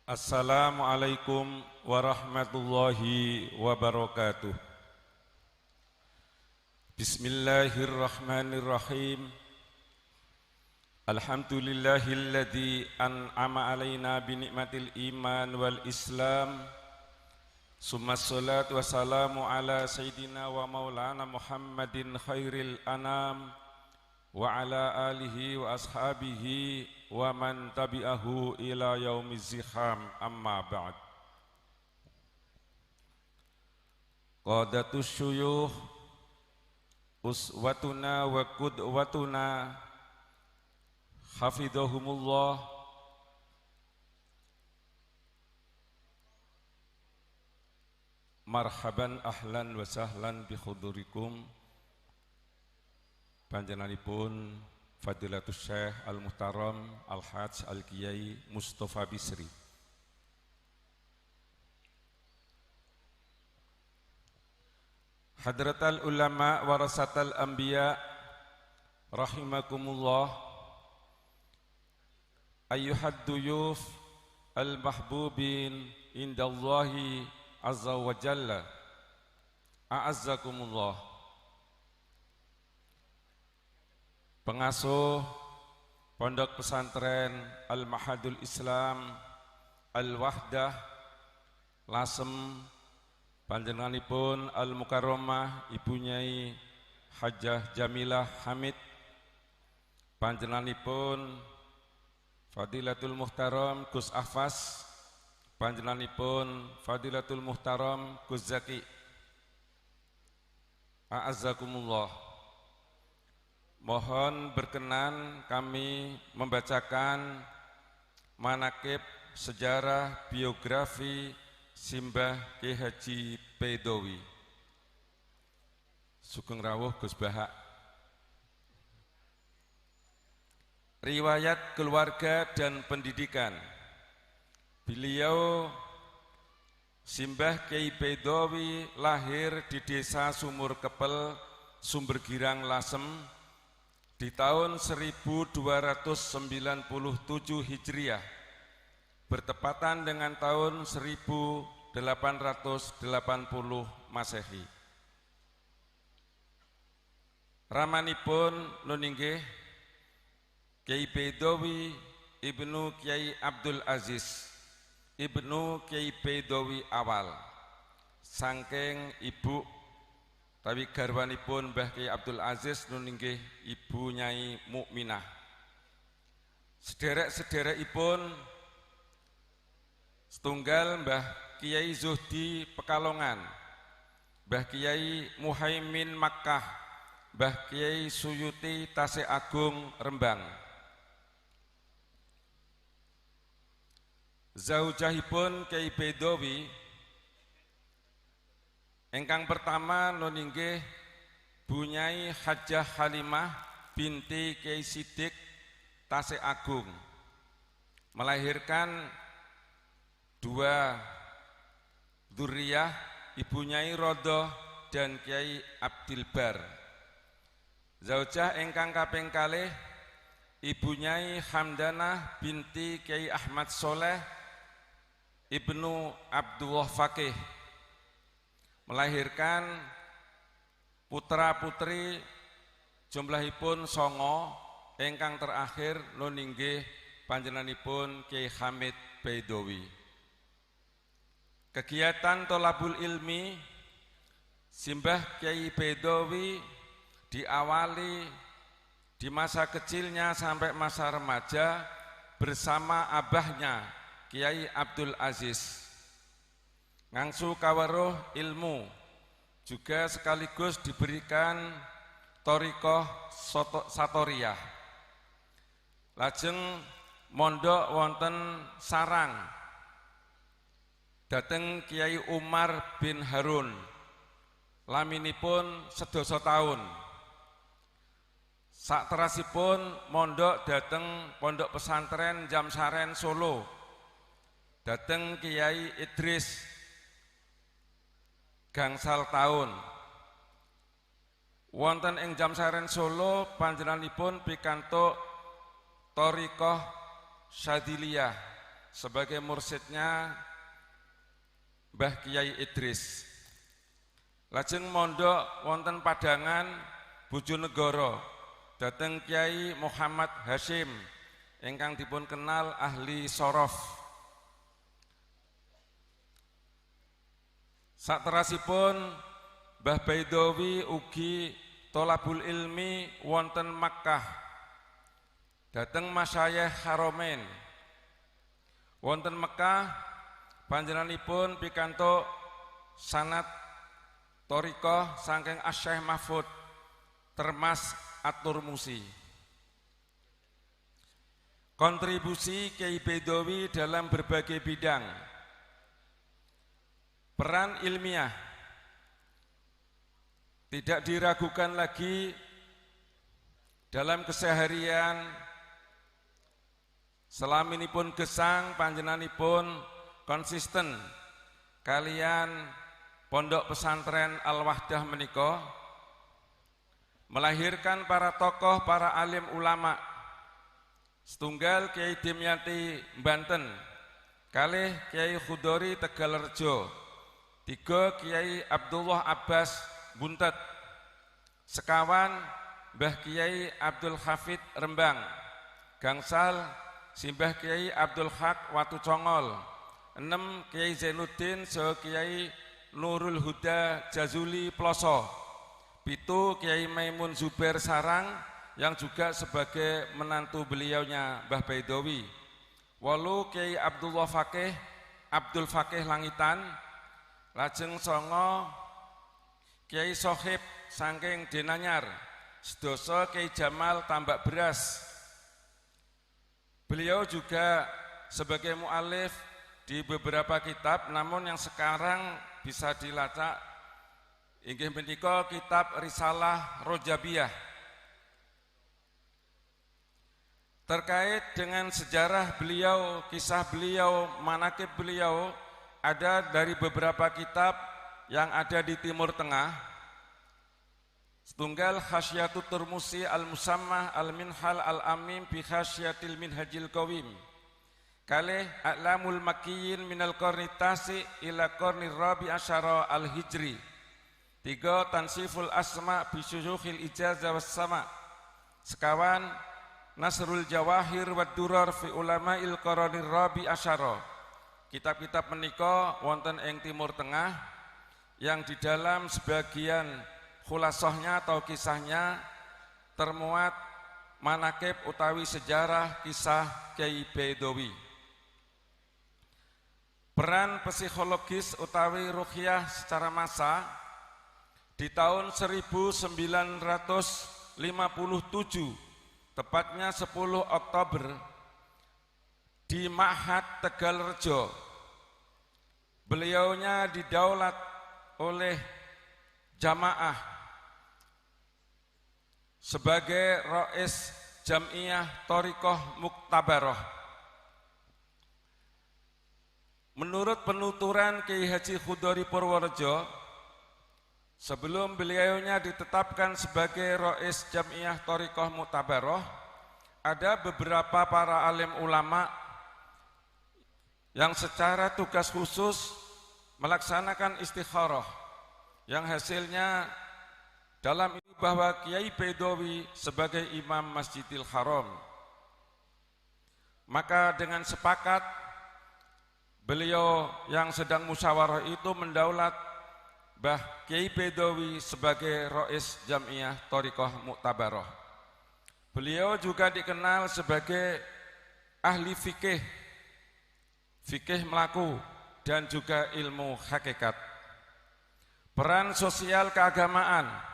Assalamualaikum warahmatullahi wabarakatuh. Bismillahirrahmanirrahim. Alhamdulillahilladzi an'ama alaina binikmatil iman wal islam. Summa salatu wassalamu ala sayyidina wa maulana Muhammadin khairil anam wa ala alihi wa ashabihi wa man tabi'ahu ila yaumiz ziham, amma ba'd. Qadatus syuyukh uswatuna wa qudwatuna hafidhahumullah. Marhaban ahlan wa sahlan bi hudurikum. Panjenenganipun Fadilatus Syekh Al-Muhtaram Al-Hajj Al-Kiai Mustafa Bisri. Hadratal ulama warasatal anbiya rahimakumullah. Ayyuhad duyuf al-mahbubin indallahi azza wa jalla. A'azzakumullah. Pengasuh Pondok Pesantren Al-Mahadul Islam Al-Wahdah Lasem, panjenenganipun Al-Mukarramah Ibu Nyai Hajjah Jamilah Hamid, panjenenganipun Fadilatul Muhtaram Gus Ahfaz, panjenenganipun Fadilatul Muhtaram Gus Zaki. A'azzakumullah. Mohon berkenan kami membacakan manakib sejarah biografi Simbah Ki Haji Baidowi. Sugeng rawuh Gus Bahak. Riwayat keluarga dan pendidikan. Beliau Simbah Ki Baidowi lahir di Desa Sumur Kepel, Sumbergirang, Lasem di tahun 1297 Hijriah, bertepatan dengan tahun 1880 Masehi. Ramanipun nuninggih Kiai Baidowi Ibnu Kiai Abdul Aziz Ibnu Kiai Baidowi awal, saking ibu tapi garwanipun Mbah Kiai Abdul Aziz nuninggih Ibu Nyai Mukminah. Sederek-sederekipun setunggal Mbah Kiai Zuhdi Pekalongan, Mbah Kiai Muhaimin Makkah, Mbah Kiai Suyuti Tasik Agung Rembang. Zaujahipun Kiai Baidowi ingkang pertama nuninggih Bu Nyai Hajjah Halimah binti Kiai Sidik Tasik Agung, melahirkan dua dzurriyah, Ibu Nyai Rodoh dan Kiai Abdil Bar. Zaujah ingkang kaping kalih Ibu Nyai Hamdanah binti Kiai Ahmad Soleh Ibnu Abdullah Fakih, melahirkan putra-putri jumlahipun 9, ingkang terakhir nuninggih panjenenganipun Kiai Hamid Baidowi. Kegiatan tholabul ilmi Simbah Kiai Baidowi diawali di masa kecilnya sampai masa remaja bersama abahnya Kiai Abdul Aziz. Ngangsu kaweruh ilmu, juga sekaligus diberikan thoriqah satoriyah. Lajeng mondok wonten sarang dhateng Kiai Umar bin Harun, laminipun 12 taun. Sakterasipun mondok dhateng Pondok Pesantren Jamsaren Solo dhateng Kiai Idris gangsal taun. Wonten ing Jamsaren Solo panjenenganipun pikantuk thoriqah Syadziliyah sebagai mursyidnya Mbah Kiai Idris. Lajeng mondok wonten Padangan Bojonegoro dhateng Kiai Muhammad Hasyim ingkang dipun kenal ahli sorof. Saterasipun Mbah Baidowi ugi tholabul ilmi wonten Makkah dhateng Masyayikh Haromen. Wonten Mekah panjenenganipun pikantuk sanad thariqah saking Asy-Syaikh Mahfud Termas At-Turmusi. Kontribusi Kiai Baidowi dalam berbagai bidang. Peran ilmiah tidak diragukan lagi dalam keseharian. Selaminipun gesang panjenenganipun konsisten kalian pondok pesantren Al-Wahdah menika melahirkan para tokoh, para alim ulama. Setunggal Kiai Dimyati Banten, kalih Kiai Khudori Tegalrejo, tiga Kiai Abdullah Abbas Buntet, sekawan Mbah Kiai Abdul Hafid Rembang, gangsal Simbah Kiai Abdul Haq Watu Congol, 6 Kiai Zainuddin saha Kiai Nurul Huda Jazuli Ploso, 7 Kiai Maimun Zubair Sarang yang juga sebagai menantu beliaunya Mbah Baidowi, 8 Kiai Abdullah Fakih Abdul Fakih Langitan, lajeng 9 Kiai Sohib saking Denanyar, 11 Kiai Jamal Tambak Beras. Beliau juga sebagai mu'alif di beberapa kitab, namun yang sekarang bisa dilacak inggih menika kitab Risalah Rojabiyah. Terkait dengan sejarah beliau, kisah beliau, manaqib beliau, ada dari beberapa kitab yang ada di Timur Tengah. Setunggal Khasyatul Turmusi Al-Musammah Al-Minhal Al-Amim Bi Khasyatil Minhajil Qawim, kalih A'lamul Makkiyin Minal Qarni Tasi ila Qarni Rabi Asyara Al-Hijri, 3 Tansiful Asma Bi Syuyukhil Ijazah Was Sama, sekawan Nasrul Jawahir Wad Durar Fi Ulama'il Qarni Rabi Asyara. Kitab-kitab menika wonten ing Timur Tengah yang di dalam sebagian khulasahnya atau kisahnya termuat manaqib utawi sejarah kisah Kiai Baidowi. Peran psikologis utawi ruqyah secara massa di tahun 1957, tepatnya 10 Oktober di Ma'had Tegalrejo. Beliaunya didaulat oleh jamaah sebagai Rais Jam'iyah Thariqah Muktabaroh. Menurut penuturan Kiai Haji Khudori Purworejo, sebelum beliaunya ditetapkan sebagai Rais Jam'iyah Thariqah Muktabaroh, ada beberapa para alim ulama yang secara tugas khusus melaksanakan istikharah, yang hasilnya dalam ini bahwa Kiai Baidowi sebagai Imam Masjidil Haram. Maka dengan sepakat beliau yang sedang musyawarah itu mendaulat Mbah Kiai Baidowi sebagai Rais Jam'iyah Thariqah Muktabaroh. Beliau juga dikenal sebagai ahli fikih, fikih melaku dan juga ilmu hakikat. Peran sosial keagamaan.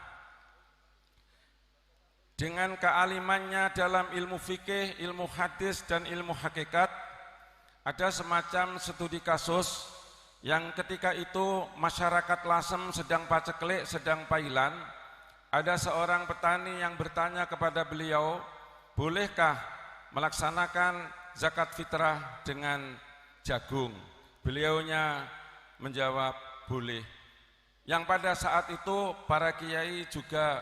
Dengan kealimannya dalam ilmu fikih, ilmu hadis, dan ilmu hakikat, ada semacam studi kasus yang ketika itu masyarakat Lasem sedang paceklik, sedang pailan. Ada seorang petani yang bertanya kepada beliau, bolehkah melaksanakan zakat fitrah dengan jagung? Beliaunya menjawab boleh. Yang pada saat itu para kiai juga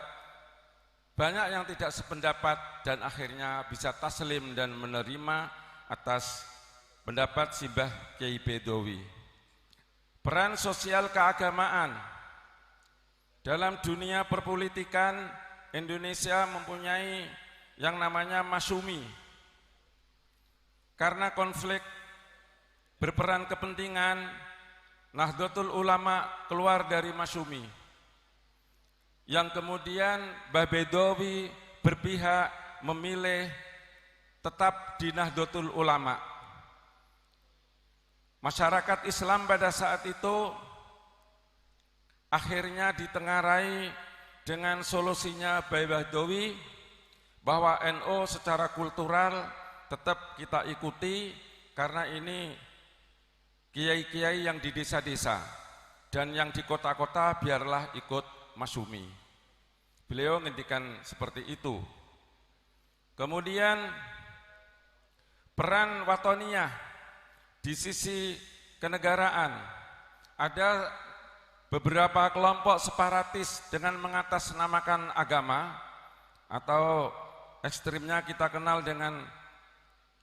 banyak yang tidak sependapat dan akhirnya bisa taslim dan menerima atas pendapat Simbah Kyai Bedowi. Peran sosial keagamaan dalam dunia perpolitikan Indonesia mempunyai yang namanya masyumi. Karena konflik berperan kepentingan, Nahdlatul Ulama keluar dari masyumi. Yang kemudian Mbah Bedowi berpihak memilih tetap di Nahdlatul Ulama. Masyarakat Islam pada saat itu akhirnya ditengarai dengan solusinya Mbah Bedowi bahwa NU secara kultural tetap kita ikuti karena ini kiai-kiai yang di desa-desa dan yang di kota-kota biarlah ikut masyumi. Beliau ngendikan seperti itu. Kemudian peran watoniyah di sisi kenegaraan, ada beberapa kelompok separatis dengan mengatasnamakan agama atau ekstrimnya kita kenal dengan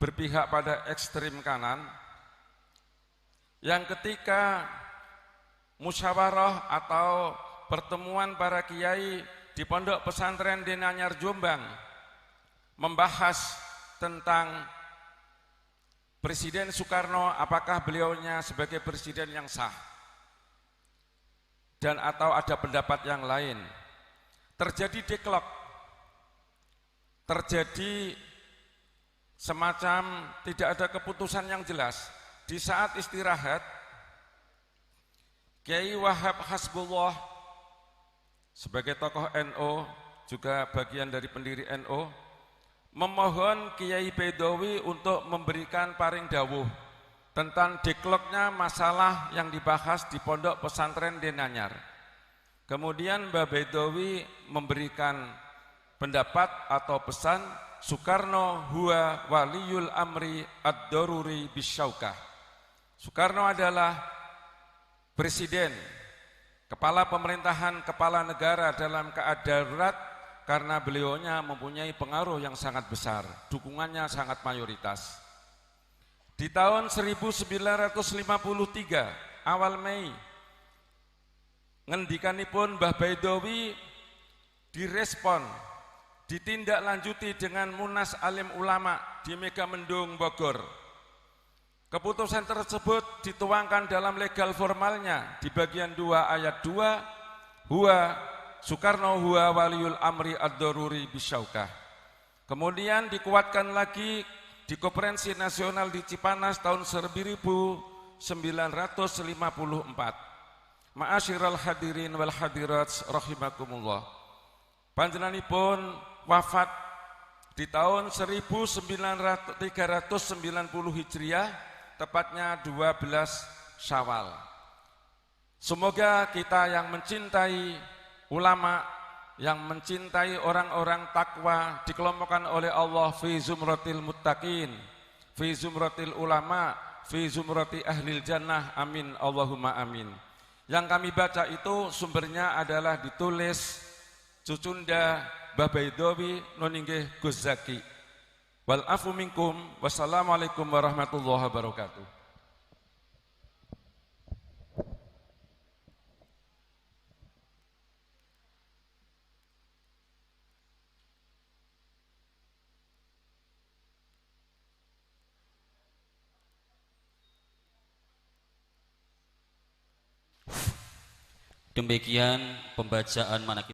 berpihak pada ekstrim kanan, yang ketika musyawarah atau pertemuan para kiai di Pondok Pesantren di Nanyar Jombang membahas tentang Presiden Soekarno, apakah beliaunya sebagai presiden yang sah dan atau ada pendapat yang lain. Terjadi deadlock, terjadi semacam tidak ada keputusan yang jelas. Di saat istirahat, Kiai Wahab Hasbullah sebagai tokoh NU, juga bagian dari pendiri NU, memohon Kiai Bedowi untuk memberikan paring dawuh tentang deadlocknya masalah yang dibahas di Pondok Pesantren di Nanyar. Kemudian Mbah Bedowi memberikan pendapat atau pesan, Soekarno huwa waliyul amri ad-daruri bisyaukah. Soekarno adalah presiden, kepala pemerintahan, kepala negara dalam keadaan darurat karena beliaunya mempunyai pengaruh yang sangat besar, dukungannya sangat mayoritas. Di tahun 1953, awal Mei, ngendikanipun Mbah Bedowi direspon, ditindaklanjuti dengan Munas Alim Ulama di Megamendung, Bogor. Keputusan tersebut dituangkan dalam legal formalnya di bagian 2 ayat 2, huwa Soekarno huwa waliul amri ad-daruri bisyaukah. Kemudian dikuatkan lagi di Konferensi Nasional di Cipanas tahun 1954. Ma'asyiral hadirin wal hadirat rahimakumullah. Panjenenganipun wafat di tahun 1390 Hijriah, tepatnya 12 Syawal. Semoga kita yang mencintai ulama, yang mencintai orang-orang takwa dikelompokkan oleh Allah fi zumratil muttaqin, fi zumratil ulama, fi zumrati ahlil jannah, amin Allahumma amin. Yang kami baca itu sumbernya adalah ditulis Cucunda Mbah Bedowi noninggih Gus Zaki. Wal afu minkum, wassalamualaikum warahmatullahi wabarakatuh. Demikian pembacaan manaqib